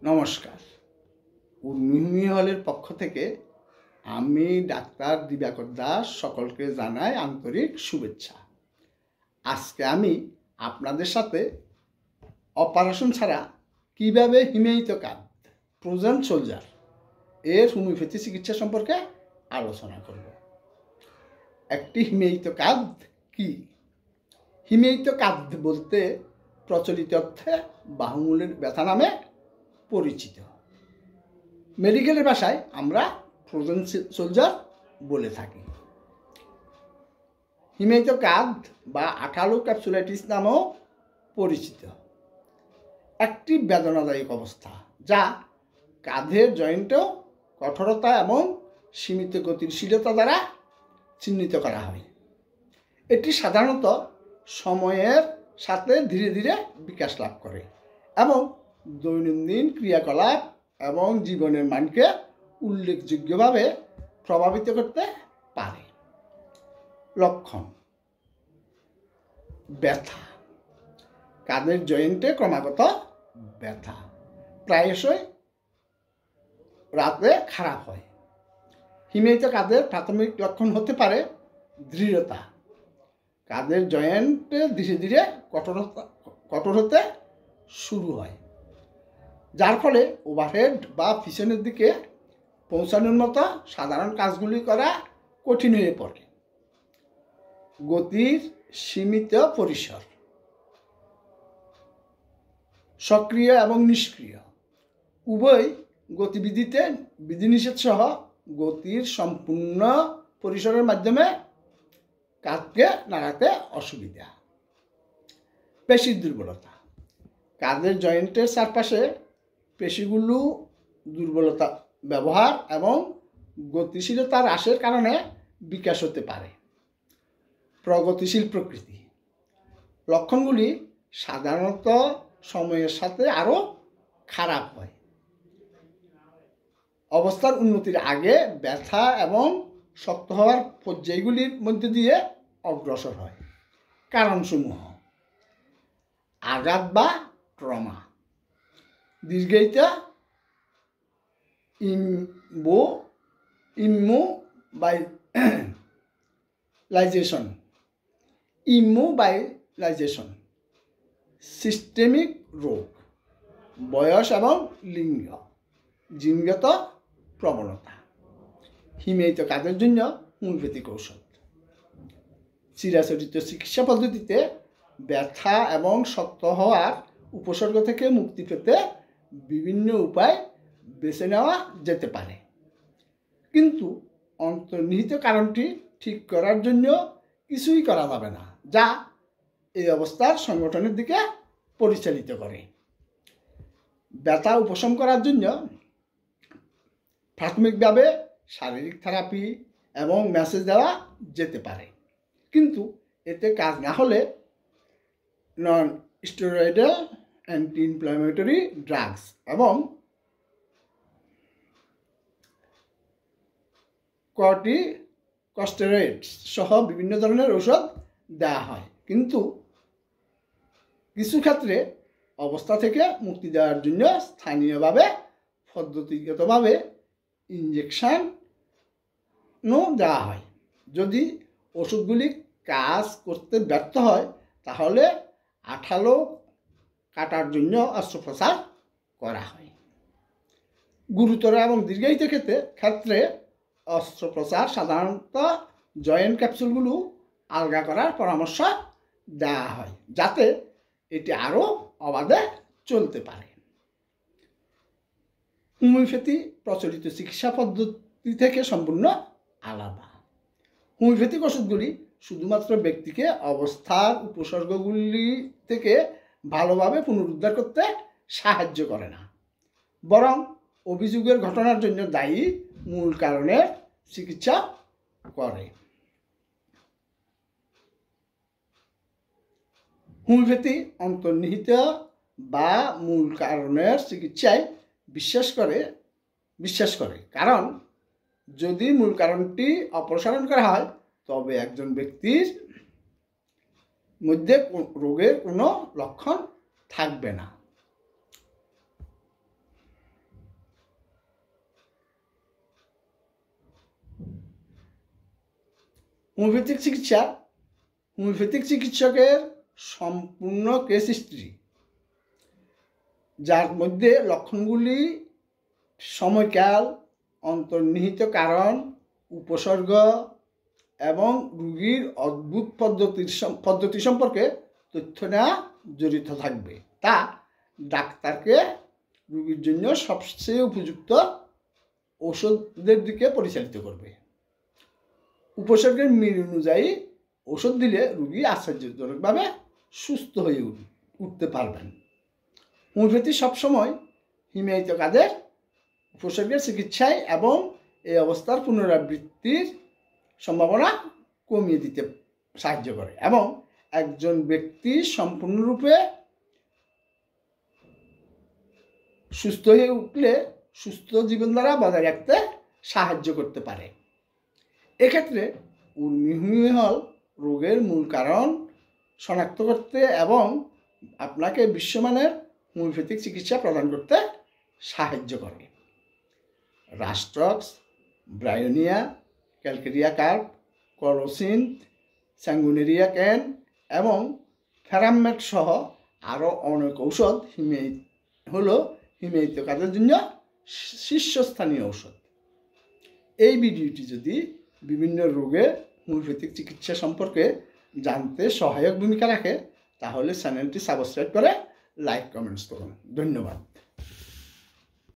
নমস্কার। উর্মি হলের পক্ষ থেকে আমি ডাক্তার দিবাকর দাস সকলকে জানাই আন্তরিক শুভেচ্ছা। আজকে আমি আপনাদের সাথে অপারেশন ছাড়া কিভাবে হিমেইত কার্ড ফ্রোজেন সোলজার এর হোমিওপ্যাথি চিকিৎসা সম্পর্কে আলোচনা করব। একটি হিমেইত কার্ড কি? হিমেইত কার্ড বলতে প্রচলিত অর্থে বাহুমূলের ব্যথা নামে পরিচিত। মেডিকেলের ভাষায় আমরা ফ্রোজেন সোলজার বলে থাকি। হিমেইত কার্ড বা আঠালো ক্যাপসুলাইটিস নামেও পরিচিত একটি বেদনাদায়ক অবস্থা, যা কাঁধের জয়েন্টেও কঠোরতা এবং সীমিত গতিশীলতা দ্বারা চিহ্নিত করা হয়। এটি সাধারণত সময়ের সাথে ধীরে ধীরে বিকাশ লাভ করে এবং দৈনন্দিন ক্রিয়াকলাপ এবং জীবনের মানকে উল্লেখযোগ্যভাবে প্রভাবিত করতে পারে। লক্ষণ: ব্যথা, কাঁধের জয়েন্টে ক্রমাগত ব্যথা, প্রায়শই রাতে খারাপ হয়। হিমেইত কাঁধের প্রাথমিক লক্ষণ হতে পারে দৃঢ়তা, কাঁধের জয়েন্টে ধীরে ধীরে কঠোর হতে শুরু হয়, যার ফলে ওভারহেড বা পিছনের দিকে পৌঁছানোর মতো সাধারণ কাজগুলি করা কঠিন হয়ে পড়ে। গতির সীমিত পরিসর, সক্রিয় এবং নিষ্ক্রিয় উভয় গতিবিধিতে বিধিনিষেধ সহ গতির সম্পূর্ণ পরিসরের মাধ্যমে কাঁধকে নাড়াতে অসুবিধা। পেশির দুর্বলতা, কাঁধের জয়েন্টের চারপাশে পেশিগুলো দুর্বলতা ব্যবহার এবং গতিশীলতা হ্রাসের কারণে বিকাশ হতে পারে। প্রগতিশীল প্রকৃতি, লক্ষণগুলি সাধারণত সময়ের সাথে আরও খারাপ হয়। অবস্থার উন্নতির আগে ব্যথা এবং শক্ত হওয়ার পর্যায়গুলির মধ্যে দিয়ে অগ্রসর হয়। কারণসমূহ: আঘাত বা ট্রমা, দীর্ঘায়িত ইমোবাইলাইজেশন, সিস্টেমিক রোগ, বয়স এবং লিঙ্গ, জিনগত প্রবণতা। হিমেইত কাঁধের জন্য হোমিওপ্যাথিক ঔষধ। চিরাচরিত চিকিৎসা পদ্ধতিতে ব্যথা এবং শক্ত হওয়ার উপসর্গ থেকে মুক্তি পেতে বিভিন্ন উপায় বেছে নেওয়া যেতে পারে, কিন্তু অন্তর্নিহিত কারণটি ঠিক করার জন্য কিছুই করা যাবে না, যা এই অবস্থার সংগঠনের দিকে পরিচালিত করে। ব্যথা উপশম করার জন্য প্রাথমিকভাবে শারীরিক থেরাপি এবং ম্যাসেজ দেওয়া যেতে পারে, কিন্তু এতে কাজ না হলে non steroidal anti inflammatory drugs এবং কর্টিকস্টেরয়েডস সহ বিভিন্ন ধরনের ওষুধ দেওয়া হয়, কিন্তু কিছু ক্ষেত্রে অবস্থা থেকে মুক্তি দেওয়ার জন্য স্থানীয়ভাবে পদ্ধতিগতভাবে ইনজেকশনও দেওয়া হয়। যদি ওষুধগুলি কাজ করতে ব্যর্থ হয়, তাহলে আঠালো কাটার জন্য অস্ত্রোপচার করা হয়। গুরুতর এবং দীর্ঘায়িত ক্ষেত্রে অস্ত্রোপচার সাধারণত জয়েন্ট ক্যাপসুলগুলো আলগা করার পরামর্শ দেওয়া হয়, যাতে এটি আরও অবাধে চলতে পারে। হোমিওপ্যাথি প্রচলিত চিকিৎসা পদ্ধতি থেকে সম্পূর্ণ আলাদা। হোমিওপ্যাথিক ওষুধগুলি শুধুমাত্র ব্যক্তিকে অবস্থার উপসর্গগুলি থেকে ভালোভাবে পুনরুদ্ধার করতে সাহায্য করে না, বরং অভিযোগের ঘটনার জন্য দায়ী মূল কারণের চিকিৎসা করে। হোমিওপ্যাথি অন্তর্নিহিত বা মূল কারণের চিকিৎসায় বিশ্বাস করে, কারণ যদি মূল কারণটি অপসারণ করা হয়, তবে একজন ব্যক্তির মধ্যে রোগের কোনো লক্ষণ থাকবে না। হোমিওপ্যাথিক চিকিৎসকের সম্পূর্ণ কেস হিস্ট্রি, যার মধ্যে লক্ষণগুলি, সময়কাল, অন্তর্নিহিত কারণ, উপসর্গ এবং রোগীর অদ্ভুত পদ্ধতি সম্পর্কে তথ্য নেওয়া জড়িত থাকবে। তা ডাক্তারকে রোগীর জন্য সবচেয়ে উপযুক্ত ঔষধের দিকে পরিচালিত করবে। উপসর্গের মিল অনুযায়ী ওষুধ দিলে রোগী আশ্চর্যজনকভাবে সুস্থ হয়ে উঠতে পারবেন। হোমিওপ্যাথি সবসময় হিমায়িত কাজের উপসর্গের চিকিৎসায় এবং এই অবস্থার পুনরাবৃত্তির সম্ভাবনা কমিয়ে দিতে সাহায্য করে এবং একজন ব্যক্তি সম্পূর্ণরূপে সুস্থ হয়ে উঠলে সুস্থ জীবনধারা বজায় রাখতে সাহায্য করতে পারে। এক্ষেত্রে উর্মিহল রোগের মূল কারণ শনাক্ত করতে এবং আপনাকে বিশ্বমানের হোমিওপ্যাথিক চিকিৎসা প্রদান করতে সাহায্য করে। রাস্টক্স, Bryonia, calcarea carp, করোসিন, Sanguinaria can এবং ফেরামেট সহ আরও অনেক ঔষধ হিমায়িত কাজের জন্য শীর্ষস্থানীয় ঔষধ। এই ভিডিওটি যদি বিভিন্ন রোগের হোমিওপ্যাথিক চিকিৎসা সম্পর্কে জানতে সহায়ক ভূমিকা রাখে তাহলে চ্যানেলটি সাবস্ক্রাইব করে লাইক কমেন্টস করুন। ধন্যবাদ।